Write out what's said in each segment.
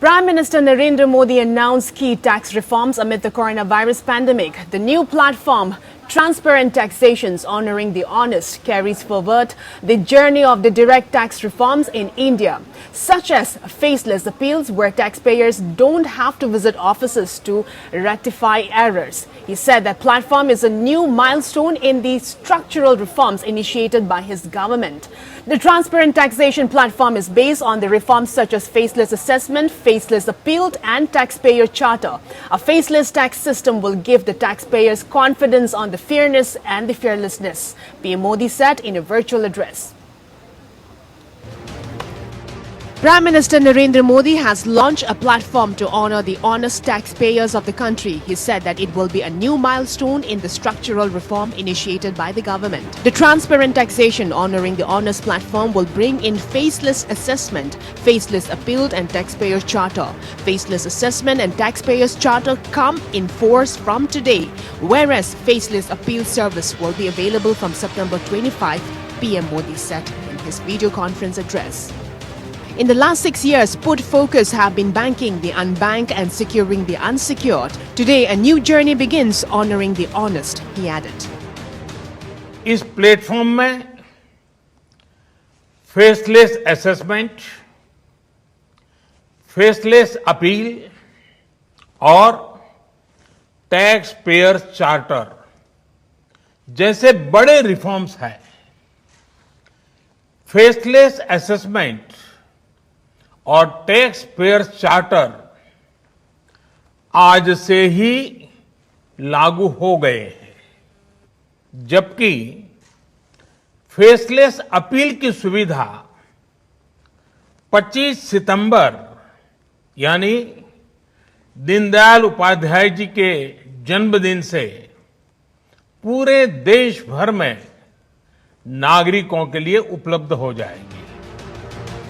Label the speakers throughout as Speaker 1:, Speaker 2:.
Speaker 1: Prime Minister Narendra Modi announced key tax reforms amid the coronavirus pandemic. The new platform, Transparent Taxations Honoring the Honest, carries forward the journey of the direct tax reforms in India, such as faceless appeals where taxpayers don't have to visit offices to rectify errors. He said that platform is a new milestone in the structural reforms initiated by his government. The Transparent Taxation platform is based on the reforms such as faceless assessment, faceless appeal and taxpayer charter. A faceless tax system will give the taxpayers confidence on the fairness and the fearlessness, PM Modi said in a virtual address. Prime Minister Narendra Modi has launched a platform to honor the honest taxpayers of the country. He said that it will be a new milestone in the structural reform initiated by the government. The Transparent Taxation Honoring the Honest platform will bring in faceless assessment, faceless appeal and taxpayer charter. Faceless assessment and taxpayers charter come in force from today, whereas faceless appeal service will be available from September 25, PM Modi said in his video conference address. In the last 6 years, put focus have been banking the unbanked and securing the unsecured. Today, a new journey begins honoring the honest, he added.
Speaker 2: इस platform में faceless assessment, faceless appeal और tax payer charter जैसे बड़े reforms हैं। Faceless assessment और tax payer charter आज से ही लागू हो गए हैं, जबकि फेसलेस अपील की सुविधा 25 सितंबर यानी दीनदयाल उपाध्याय जी के जन्मदिन से पूरे देश भर में नागरिकों के लिए उपलब्ध हो जाएगी।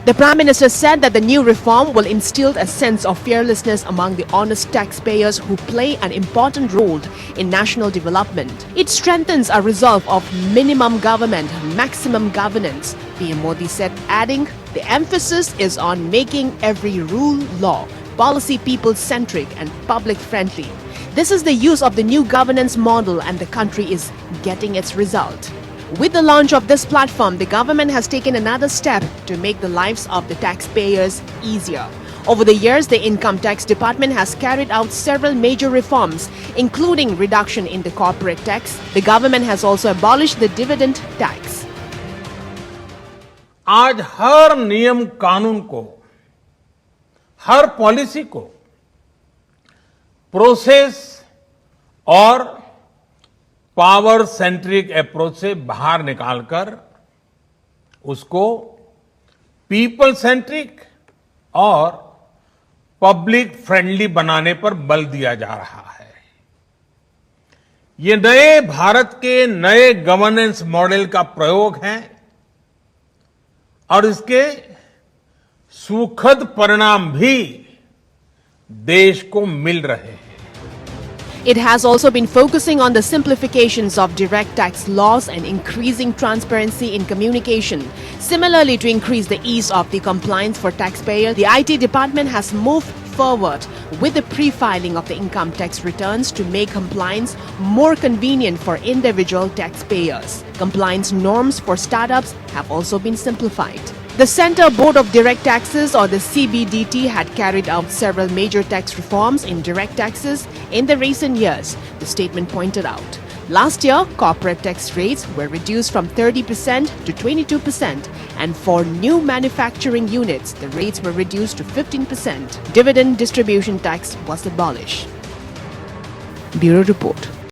Speaker 1: The Prime Minister said that the new reform will instill a sense of fearlessness among the honest taxpayers who play an important role in national development. It strengthens a resolve of minimum government, maximum governance, PM Modi said, adding, the emphasis is on making every rule law, policy people-centric and public-friendly. This is the use of the new governance model and the country is getting its result. With the launch of this platform, the government has taken another step to make the lives of the taxpayers easier. Over the years, the Income Tax Department has carried out several major reforms, including reduction in the corporate tax. The government has also abolished the dividend tax.
Speaker 2: आज हर नियम कानून को, हर policy को process और power centric approach से बाहर निकालकर उसको पीपल सेंट्रिक और पब्लिक फ्रेंडली बनाने पर बल दिया जा रहा है। ये नए भारत के नए गवर्नेंस मॉडल का प्रयोग है और इसके सुखद परिणाम भी देश को मिल रहे हैं।
Speaker 1: It has also been focusing on the simplifications of direct tax laws and increasing transparency in communication. Similarly, to increase the ease of the compliance for taxpayers, the IT department has moved forward with the pre-filing of the income tax returns to make compliance more convenient for individual taxpayers. Compliance norms for startups have also been simplified. The Centre Board of Direct Taxes, or the CBDT, had carried out several major tax reforms in direct taxes in the recent years, the statement pointed out. Last year, corporate tax rates were reduced from 30% to 22%, and for new manufacturing units, the rates were reduced to 15%. Dividend distribution tax was abolished. Bureau Report.